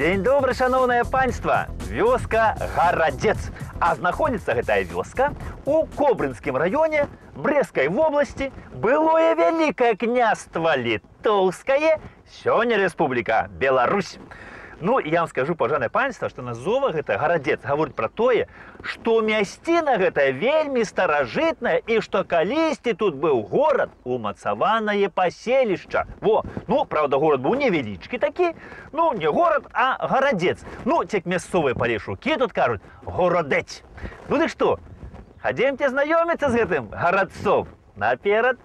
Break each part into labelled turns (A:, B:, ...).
A: Дзень добры, шановнае панства! Вёска Гарадзец. А знаходзіцца гэтая вёска у Кобрынскім раёне Брестскай вобласці, былое вялікае княства Літоўскае, сёння Рэспубліка Беларусь. Ну, я вам скажу, паважанае панства, што назова гэта Гарадзец гаворыць пра тое, што мясціна гэтая вельмі старажытная і што калісьці тут быў горад, умацаванае паселішча. Во, ну, правда, горад быў невялічкі такі, ну, не горад, а гарадзец. Ну, цек мясцовыя палешукі тут кажуць городэць. Ну, дык што, хадземце знаёміцца з гэтым гарадцом. Наперад!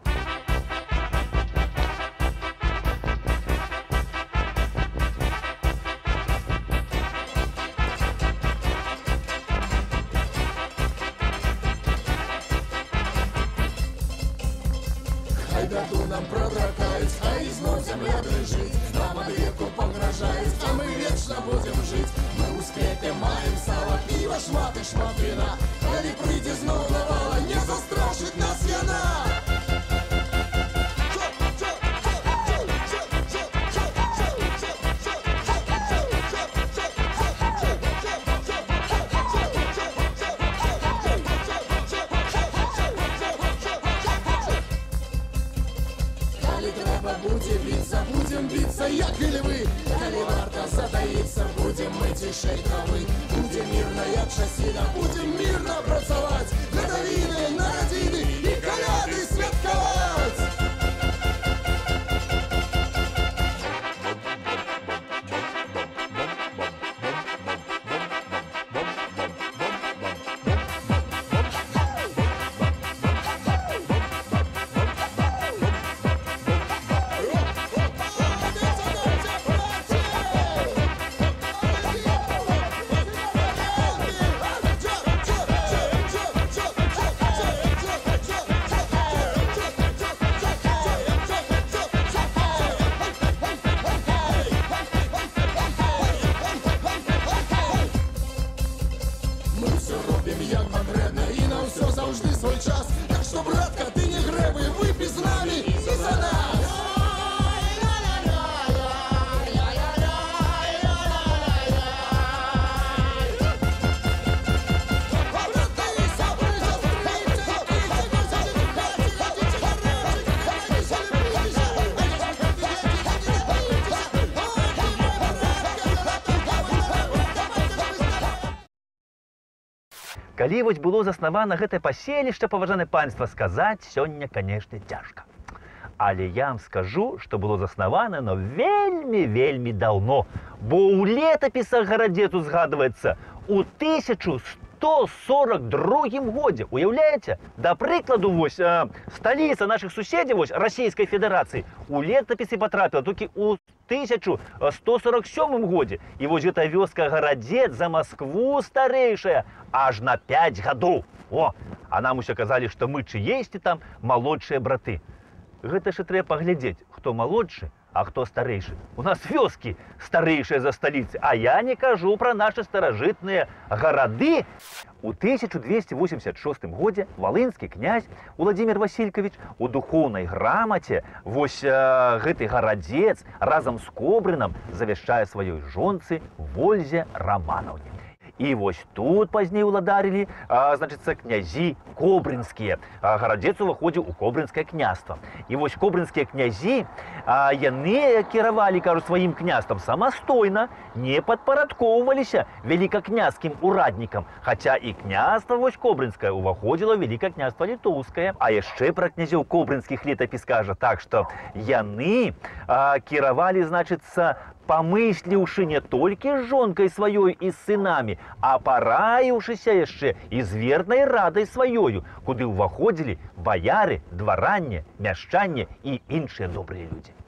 B: Беду нам продракаюць, а ізноў зямля дрыжыць. Нам ад веку пагражаюць, а мы вечна будзем жыць. Мы ў склепе маем сала, піва шмат і шмат віна. Калі прыйдзе зноў навала, не застрашыць нас яна. Будем биться, як і львы. Калі варта затаіцца, будем мы цішэй травы. Будем мірна, як часіна, будем мірна працаваць. На навіны, на радзіны і каляды святкаваць.
A: Калі вось было заснавана гэтае паселішча, паважанае панства, сказаць сёння, канешне, цяжка. Але я вам скажу, што было заснавана, но вельмі даўно, бо ў летапісах гарадзецу згадваецца у 1142 годзе. Уяўляеце? Да прыкладу, вось, сталіца нашых суседзяў, вось, Расійскай Федэрацыі, у летапісы патрапіла толькі ў 1147 годзе. І вось гэта вёска Гарадзец за Маскву старэйшая аж на 5 гадоў. О, а нам усё казалі, што мы чыесьці там малодшыя браты. Гэта ж і трэба паглядзець, хто малодшы, а хто старэйшы. У нас вёскі старэйшыя за сталіцы, а я не кажу пра нашы старажытныя гарады. У 1286 годзе валынскі князь Уладзімір Васількавіч у духоўнай грамаце вось гэты гарадзец разам з Кобрынам завяшчае сваёй жонцы Вользе Раманаўне. І вось тут пазней уладарылі, значыцца, князі кобрынскія. Гарадзец уваходзіў у Кобрынскае княства. І вось кобрынскія князі, яны кіравалі, кажу, сваім княствам самастойна, не падпарадкоўваліся велікакняскім ураднікам. Хаця і княства вось кобрынскае уваходзіла ў Велікае княства Літоўскае. А яшчэ пра князёў кобрынскіх летапіс кажа так, што яны кіравалі, значыцца, памысліўшы не толькі з жонкай сваёй і з сынамі, а параіўшыся яшчэ і з вернай радай сваёю, куды ўваходзілі баяры, дваранне, мяшчанне і іншыя добрыя людзі.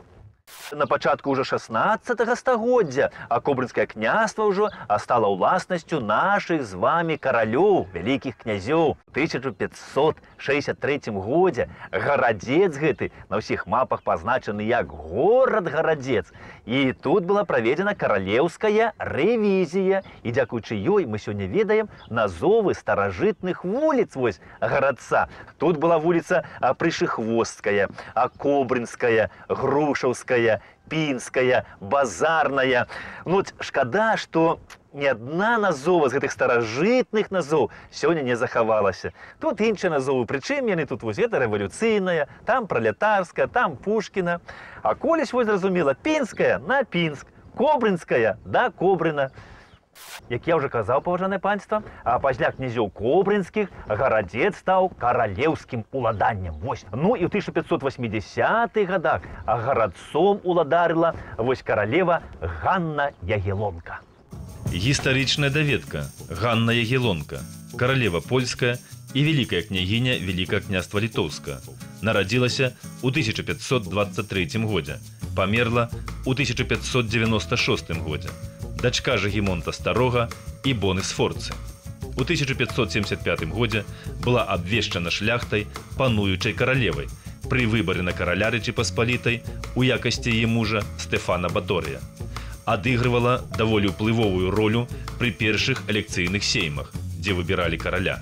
A: На пачатку ўжо 16 стагоддзя Кобрынскае княства ўжо стала ўласнасцю нашых з вамі каралёў, вялікіх князёў. У 1563 годзе Гарадзец гэты на ўсіх мапах пазначаны як горад Гарадзец. І тут была праведзена каралеўская рэвізія. І дзякуючы ёй мы сёння ведаем назовы старажытных вуліц вось гарадца. Тут была вуліца Прышыхвосткая, Кобрынская, Грушаўская, пінская, базарная. Ну, от шкада, што ні адна назова з гэтых старажытных назоў сёння не захавалася. Тут іншыя назовы, прычым яны тут вось гэта рэвалюцыйная, там пралетарская, там Пушкіна. А колісь вось зразумела, пінская на Пінск, кобрынская да Кобрына. Як я ўжо казаў, паважанае панства, а пасля князёў кобрынскіх гарадзец стаў каралеўскім уладаннем. Вось. Ну і ў 1580-х годах гарадцом уладарыла вось каралева Ганна Ягеллонка.
C: Гістарычная даведка. Ганна Ягеллонка, каралева польская і вялікая княгіня Вялікага княства Літоўскага. Нарадзілася ў 1523 годзе, памерла ў 1596 годзе. Дачка Жыгімонта Старога і Боны Сфорцы. У 1575 годзе была абвешчана шляхтай пануючай каралевай пры выбары на караля Рэчы Паспалітай у якасці яе мужа Стэфана Баторыя. Адыгрывала даволі ўплывовую ролю пры першых элекцыйных сеймах, дзе выбіралі караля.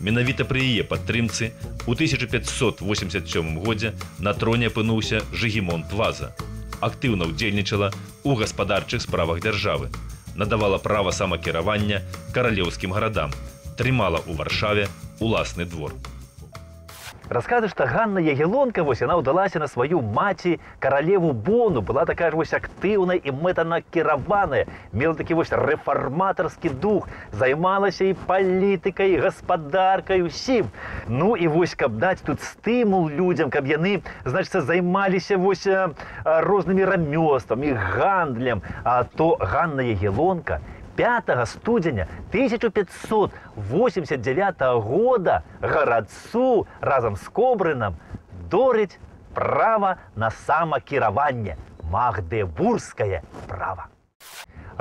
C: Менавіта пры яе падтрымцы у 1587 годзе на троне апынуўся Жыгімонт Ваза. Актыўна ўдзельнічала ў гаспадарчых справах дзяржавы, надавала права самакіравання каралеўскім гарадам, трымала ў Варшаве уласны двор.
A: Расказы, што Ганна Ягеллонка, вось яна ўдалася на сваю маці каралеву Бону, была такая ж вось актыўная і мэтанакіраваная, мела такі вось рэфарматарскі дух, займалася і палітыкай, і гаспадаркай, усім. Ну і вось, каб даць тут стымул людзям, каб яны, значыцца, займаліся вось рознымі рамёствамі, гандлем, то Ганна Ягеллонка 5 студзеня 1589 года гарадцу разам з Кобрынам дорыць права на самакіраванне, магдебургскае права.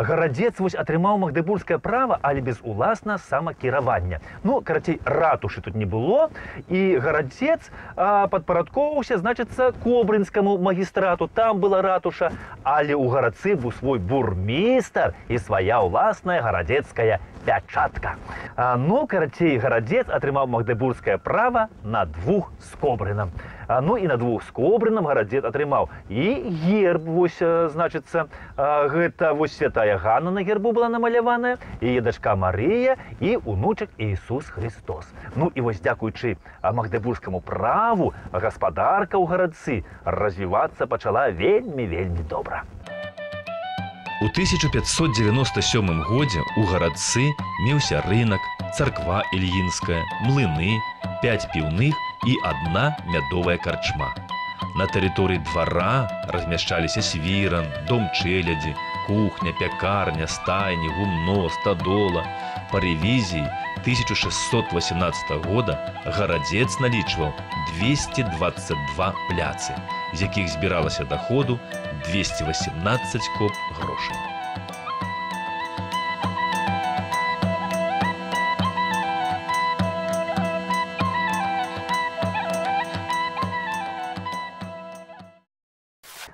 A: Гарадзец вось атрымаў магдебургскае права, але без уласна самакіравання. Ну, карацей, ратушы тут не было, і гарадзец падпарадкоўваўся, значыцца, кобрынскаму магістрату. Там была ратуша, але ў гарадцы быў свой бурмістр і свая ўласная гарадзецкая пячатка. Ну, карацей, гарадзец атрымаў магдебургскае права на 2 з Кобрынам. Ну і на 2 з Кобрынам гарадзец атрымаў і герб, вось, значыцца, гэта вось святая Ганна на гербу была намаляваная, яе дачка Марыя і унучак Ісус Христос. Ну і вось дзякуючы магдебургскаму праву гаспадарка ў гарадцы развівацца пачала вельмі добра.
C: У 1597 годзе ў гарадцы меўся рынак, царква Ільінская, млыны, 5 піўных і 1 мядовая карчма. На тэрыторыі двара размяшчаліся свіран, дом чэлядзі, кухня, пякарня, стайні, гумно, стадола. Па рэвізіі 1618 года гарадзец налічваў 222 пляцы, з якіх збіралася даходу 218 коп грошай.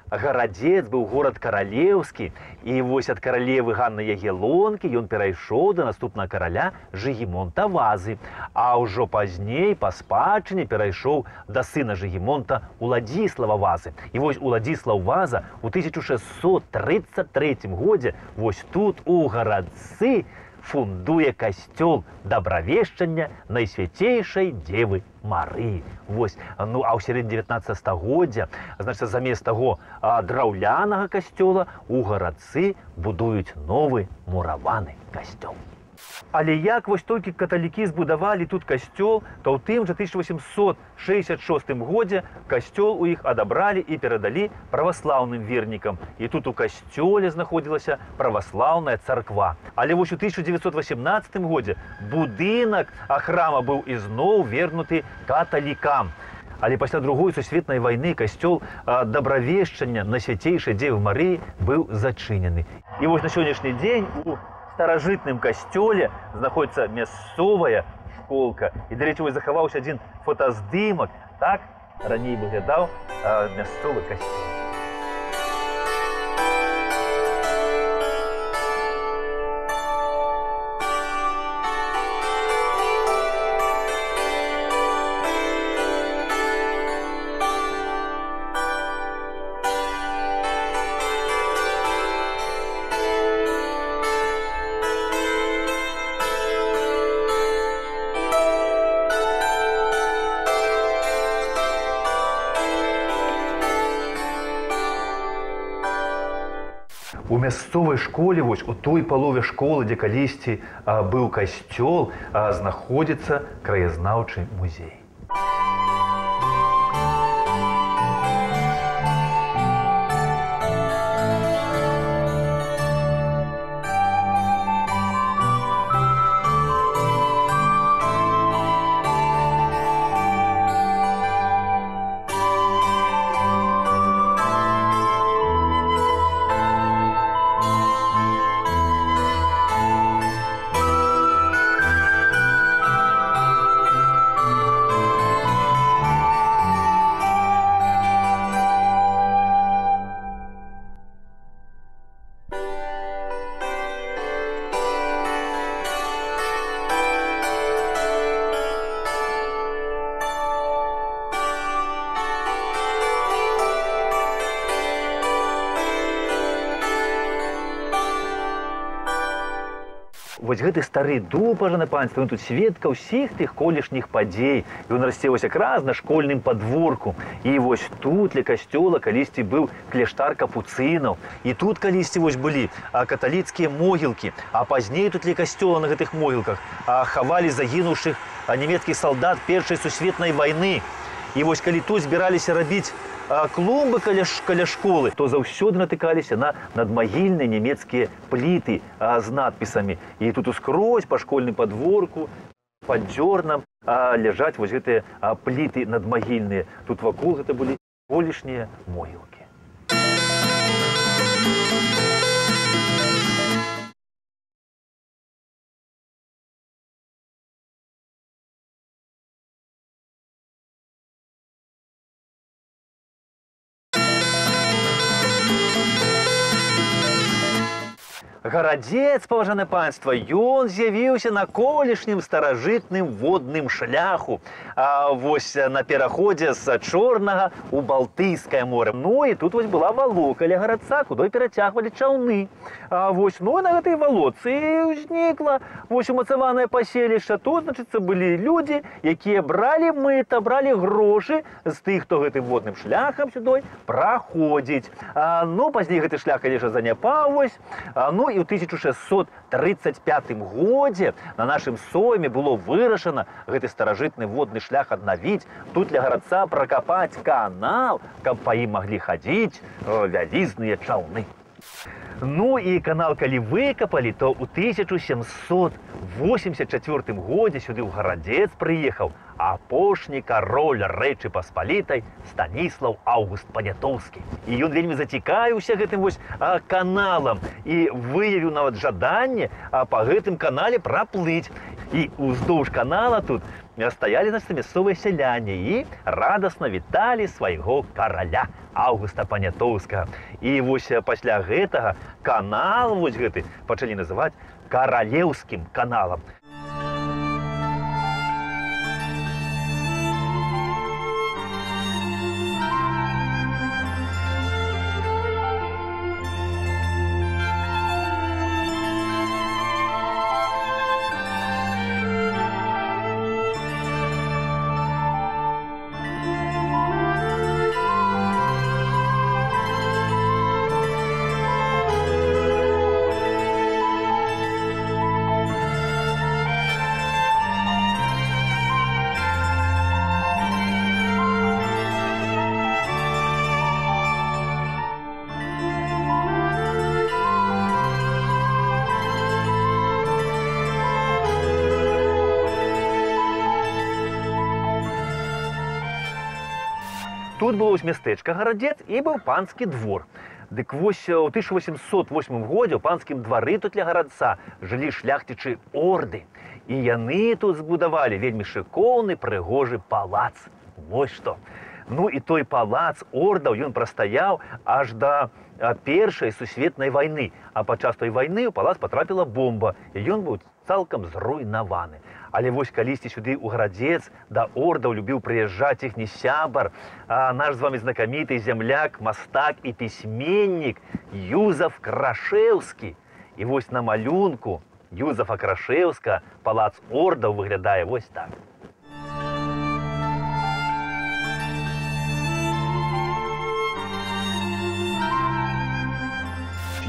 A: Гарадзец быў горад каралеўскі, і вось ад каралевы Ганны Ягеллонкі ён перайшоў да наступнага караля Жыгімонта Вазы, а ўжо пазней па спадчыне перайшоў да сына Жыгімонта Уладзіслава Вазы. І вось Уладзіслаў Ваза ў 1633 годзе вось тут у гарадцы фундуе касцёл дабравешчання Найсвяцейшай Дзевы Марыі. Вось, ну, а ў сярэдзіне 19 стагоддзя, значыць, замест таго драўлянага касцёла у гарадцы будуюць новы мураваны касцёл. Але як вось толькі каталікі збудавалі тут касцёл, то ў тым жа 1866 годзе касцёл у іх адабралі і перадалі праваслаўным вернікам. І тут у касцёле знаходзілася праваслаўная царква. Але вось у 1918 годзе будынак храма быў ізноў вернуты каталікам. Але пасля Другой сусветнай вайны касцёл дабравешчання Найсвяцейшай Дзевы Марыі быў зачынены. І вось на сённяшні дзень у старажытным касцёле знаходзіцца мясцовая школка. І, да рэчы, вось захаваўся адзін фотаздымак. Так раней выглядаў мясцовы касцёл. У мясцовай школе, вось у той палове школы, дзе калісьці быў касцёл, знаходзіцца краязнаўчы музей. Вось гэты стары дуб, пажаны панства, ён тут сведка ўсіх тых колішніх падзей. Ён расце вось якраз на школьным падворку. І вось тут, ля касцёла, калісьці быў кляштар капуцынаў. І тут калісьці вось былі каталіцкія могілкі. А пазней тут ля касцёла на гэтых могілках хавалі загінуўшых нямецкіх салдат Першай сусветнай вайны. І вось калі тут збіраліся рабіць клумбы каля школы, то заўсёды натыкаліся на надмагільныя нямецкія пліты з надпісамі. І тут ускрозь па школьным падворку, пад дзёрнам ляжаць вось гэтыя пліты надмагільныя. Тут вакол гэта былі колішнія могілкі. Гарадзец, паважанае панства, ён з'явіўся на колішнім старажытным водным шляху. Вось на пераходзе з Чорнага ў Балтыйскае море. Ну і тут вось была валока ля гарадца, куды перацягвалі чаўны. Вось, ну і на гэтай валоцы ўзнікла вось умацаванае паселішча. Тут, значыцца, былі людзі, якія бралі мыта, бралі грошы з тых, хто гэтым водным шляхам сюды праходзіць. Ну, пазней гэты шлях, конечно, заняпаў вось. Ну і ў 1635 годзе на нашым сойме было вырашана гэты старажытны водны шлях аднавіць, тут ля гарадца пракапаць канал, каб па ім маглі хадзіць вялізныя чаўны. Ну і канал калі выкапалі, то ў 1784 годзе сюды ў Гарадзец прыехаў апошні кароль Рэчы Паспалітай Станіслаў Аўгуст Панятоўскі. І ён вельмі зацікавіўся гэтым вось каналам і выявіў нават жаданне па гэтым канале праплыць. І ўздоўж канала тут стаялі, значыць, мясцовыя сяляне і радасна віталі свайго караля Аўгуста Панятоўскага. І вось пасля гэтага канал вось гэты пачалі называць каралеўскім каналам. Тут было мястэчка Гарадзец і быў панскі двор. Дык вось у 1808 годзе ў панскім двары тут ля гарадца жылі шляхцічы орды. І яны тут збудавалі вельмі шыкоўны прыгожы палац. Вось што. Ну і той палац ордаў ён прастаяў аж да Першай сусветнай вайны. А падчас той вайны ў палац патрапіла бомба, і ён быў цалкам зруйнаваны. Але вось калісьці сюды ў Гарадзец да ордаў любіў прыязджаць іхні сябар, наш з вамі знакаміты земляк, мастак і пісьменнік Юзаф Крашэўскі. І вось на малюнку Юзафа Крашэўска палац ордаў выглядае вось так.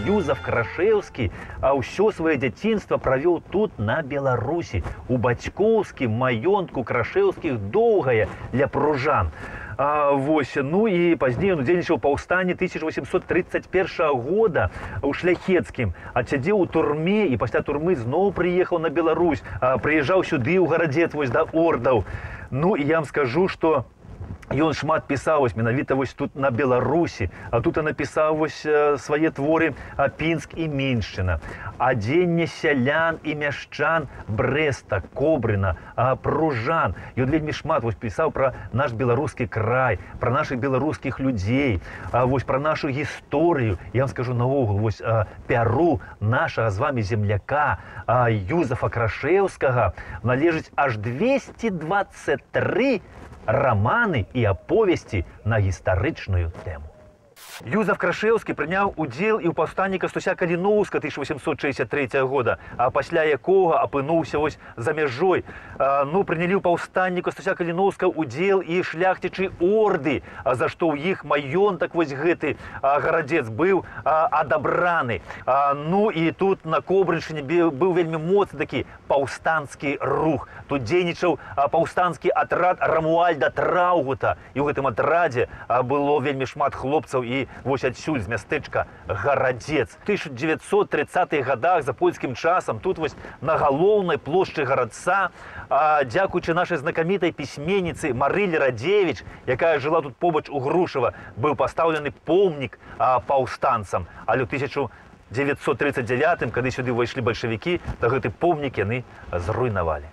A: Юзаф Крашеўскі ўсё сваё дзяцінства правёў тут, на Беларусі, у бацькоўскім маёнтку Крашеўскіх Доўгая ля Пружан. Ну і пазней ён удзельнічаў у паўстанні 1831 года ў Шляхецкім, адсядзеў у турме і пасля турмы зноў прыехаў на Беларусь, прыязджаў сюды ў Гарадзец да ордаў. Ну і я вам скажу, што ён шмат пісаў менавіта тут на Беларусі, а тут і напісаў свае творы Пінск і Міншчына, адзенне сялян і мяшчан Брэста, Кобрына, Пружан. Ён вельмі шмат пісаў пра наш беларускі край, пра нашых беларускіх людзей, пра нашу гісторыю. Я вам скажу наогул, пяру нашага з вами земляка Юзафа Крашеўскага належыць аж 223 романы і аповесці на гістарычную тэму. Юзаф Крашеўскі прыняў удзел і ў паўстанні Кастуся Каліноўска 1863 года, а пасля якога апынуўся за мяжой. Прынялі ў паўстанні Кастуся Каліноўска удзел і шляхцічы орды, за што ў іх маёнтак гэты Гарадзец быў адабраны. І тут на Кобрыншчыне быў вельмі моцны такі паўстанскі рух. Тут дзейнічаў паўстанскі атрад Рамуальда Траўгута, і ў гэтым атрадзе было вельмі шмат хлопцаў і адсюль з мястэчка Гарадзец. У 1930-х годах за польскім часам тут на галоўнай плошчы гарадца, дзякуючы нашай знакамітай пісьменніцы Марылі Радзевіч, якая жыла тут побач у Грушава, быў пастаўлены помнік паўстанцам. Але ў 1939-м, калі сюды ўвайшлі бальшавікі, то гэты помнік яны зруйнавалі.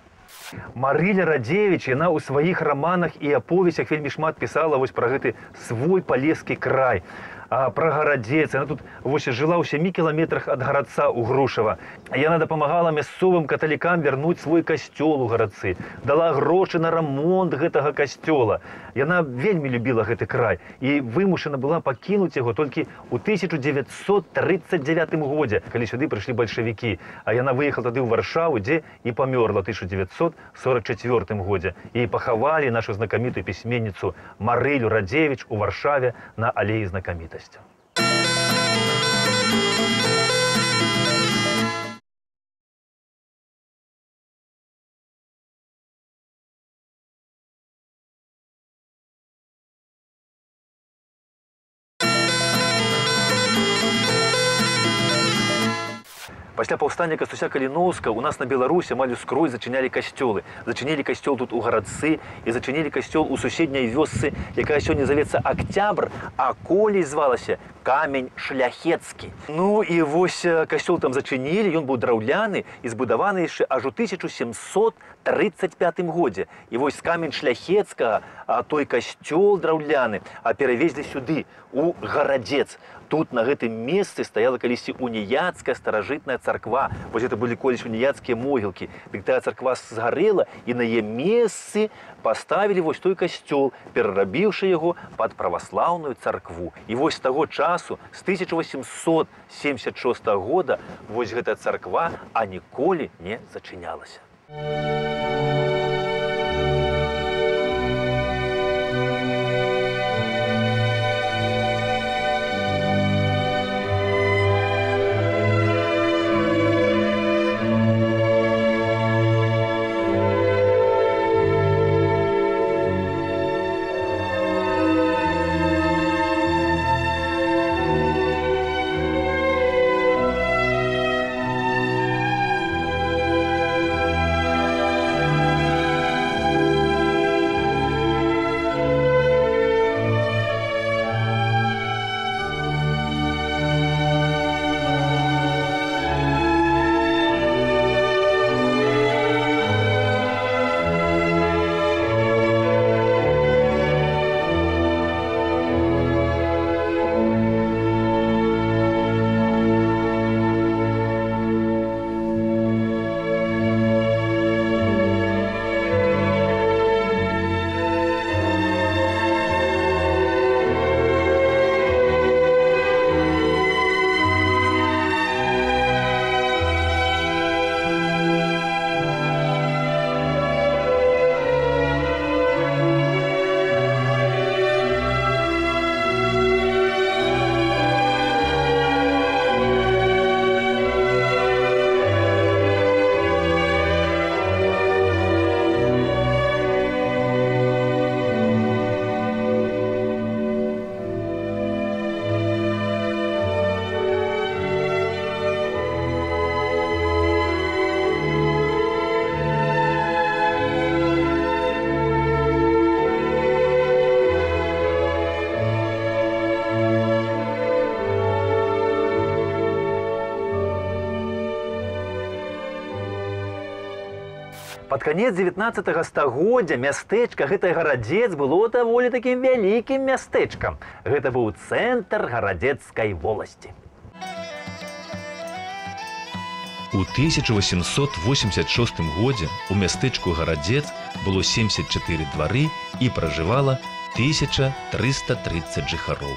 A: Марыля Радзевіч, яна ў сваіх раманах і аповесцях вельмі шмат пісала пра гэты свой палескі край, пра Гарадзец. Яна тут жыла ў 7 кіламетрах ад гарадца ў Грушава. Яна дапамагала мясцовым каталікам вярнуць свой касцёл у гарадцы, дала грошы на рамонт гэтага касцёла. Яна вельмі любіла гэты край і вымушана была пакінуць яго толькі ў 1939 годзе, калі сюды прыйшлі бальшавікі. Яна выехала тады ў Варшаву, дзе і памёрла ў 1944 годзе. І пахавалі нашу знакамітую пісьменніцу Марылю Радзевіч у Варшаве на алеі знакамітасцяў. Пасля паўстання Кастуся Каліноўска у нас на Беларусі амаль ускрозь зачынялі касцёлы. Зачынілі касцёл тут у гарадцы і зачынілі касцёл у суседняй вёсцы, якая сёння завецца Акцябр, а колей звалася Камень Шляхецкі. І касцёл там зачынілі, ён быў драўляны і збудаваны яшчэ аж у 1735 годзе. І з Камень Шляхецкага той касцёл драўляны перавезлі сюды, у Гарадзец. Тут на гэтым месцы стаяла калісьці уніяцкая старажытная царква. Это былі колісь уніяцкія могілкі. Дык тая царква згарэла, і на яе месцы паставілі той касцёл, перарабіўшы яго пад праваслаўную царкву. І з таго часу, з 1876 года, гэтая царква ніколі не зачынялася. Под конец 19-го стагоддзя мястэчка гэтай Гарадзец было даволі такім вялікім мястэчкам. Гэта быў цэнтр гарадзецкай воласці.
C: У 1886 годзе у мястэчку Гарадзец было 74 двары і пражывала 1330 жыхароў.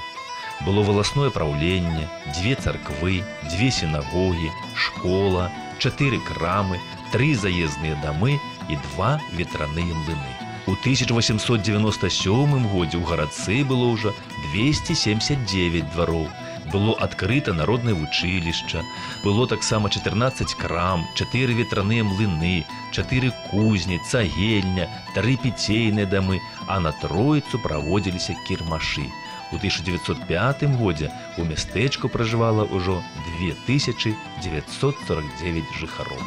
C: Было валасное праўленне, 2 царквы, 2 сінагогі, школа, 4 крамы, 3 заездныя дамы і 2 ветраныя млыны. У 1897 годзе ў гарадцы было ўжо 279 двароў. Было адкрыта народнае вучылішча, было таксама 14 крам, 4 ветраныя млыны, 4 кузні, цагельня, 3 піцейныя дамы, а на Троіцу праводзіліся кірмашы. У 1905 годзе у мястэчку пражывала ўжо 2949 жыхароў.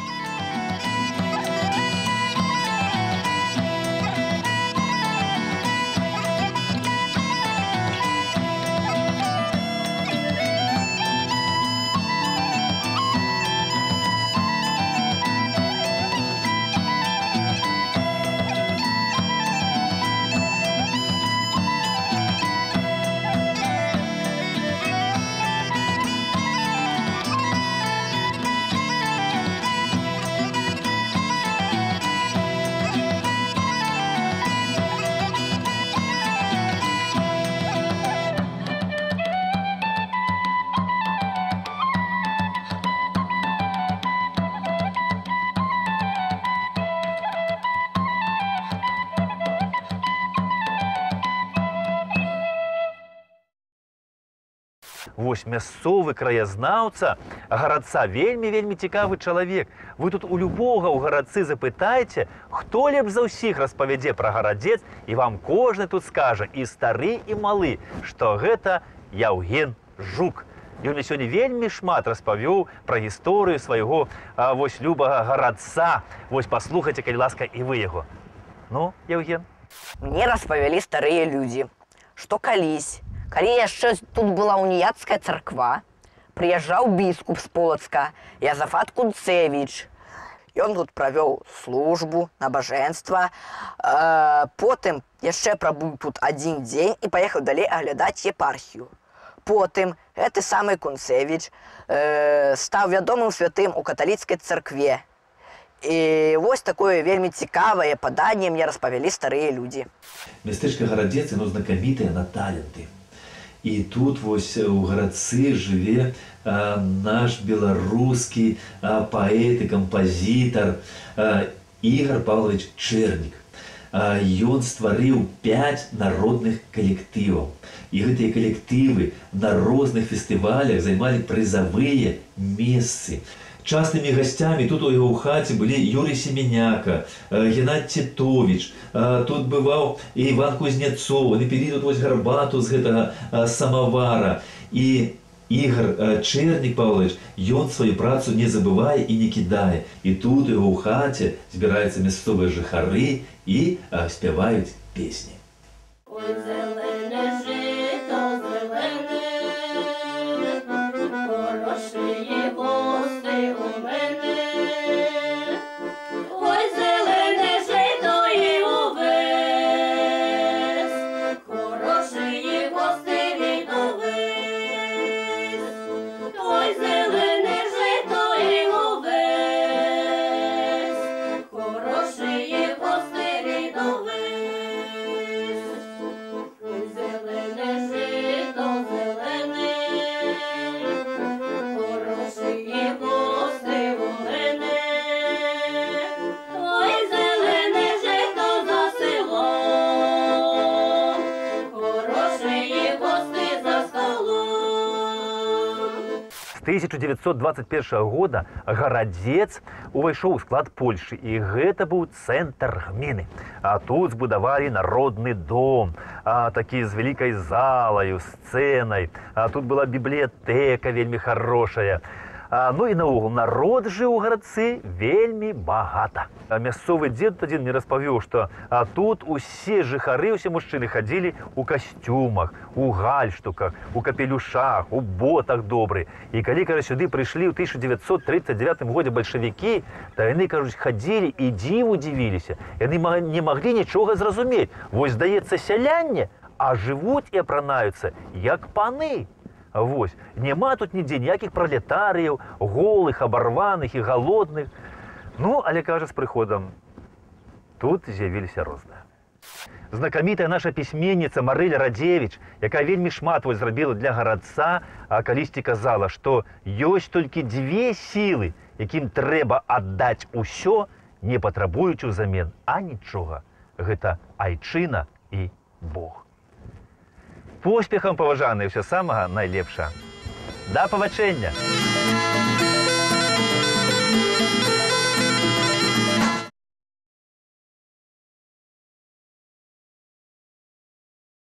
A: Вось мясцовы краязнаўца гарадца вельмі цікавы чалавек. Вы тут у любога ў гарадцы запытайце, хто лепш за ўсіх распавядзе пра Гарадзец, і вам кожны тут скажа, і стары, і малы, што гэта Яўген Жук. Ён мне сёння вельмі шмат распавёў пра гісторыю свайго вось любага гарадца. Вось паслухайце, калі ласка, і вы яго. Ну, Яўген?
D: Мне распавялі старыя людзі, што калі яшчэ тут была уніяцкая царква, прыязджаў біскуп з Полацка, Язафат Кунцевіч. Ён тут правёў службу, набажэнства, потым яшчэ прабыў тут 1 дзень і паехаў далей аглядаць епархію. Потым гэты самы Кунцевіч стаў вядомым святым у каталіцкай царкве. І вось такое вельмі цікавае паданне мне распавялі старыя людзі.
E: Мястэчка Гарадзец, яно знакамітае на таленты. І тут вось у гарадцы жыве наш беларускі паэт і кампазітар Ігор Павлович Чэрнік. Ён стварыў 5 народных калектываў. І гэтыя калектывы на розных фестывалях займалі прызавыя месцы. Частымі гасцямі тут у яго ў хаце былі Юрый Семеняка, Геннадзь Титович, тут бываў і Іван Кузнецоў, вони пілі тут вось гарбату з гэтага самавара. І Ігор Чэрнік Павлович, ён сваю працу не забывае і не кідае. І тут у яго ў хаце збіраюцца мясцовыя жыхары і спяваюць песні.
A: З 1921 года Гарадзец увайшоў у склад Польшы, і гэта быў цэнтр гміны. А тут збудавалі народны дом, такі з вялікай залаю, сцэнай. А тут была бібліятэка вельмі хорошая. Ну і наогул, народ жыў у гарадцы вельмі багата. Мясцовы дзед адзін мне распавёў, што тут усе жыхары, усе мужчыны хадзілі у касцюмах, у гальштуках, у капелюшах, у ботах добры. І калі, кажа, сюды прыйшлі ў 1939 годзе бальшавікі, то яны, кажуць, хадзілі і дзіву дзівіліся. Яны не маглі нічога зразумець. Вось, здаецца, сялянне, а жывуць і апранаюцца як паны. Вось, няма тут нідзе ніякіх пралетарыяў, голых, абарваных і галодных. Ну, але, кажа, з прыходам тут з'явіліся розныя. Знакамітая наша пісьменніца Марыля Радзевіч, якая вельмі шмат вось зрабіла для гарадца, калісьці казала, што ёсць толькі дзве сілы, якім трэба аддаць усё, не патрабуючы ўзамен анічога. Гэта айчына і Бог. Поспехам, паважаныя, ўсё самага найлепшага. Да пабачэння!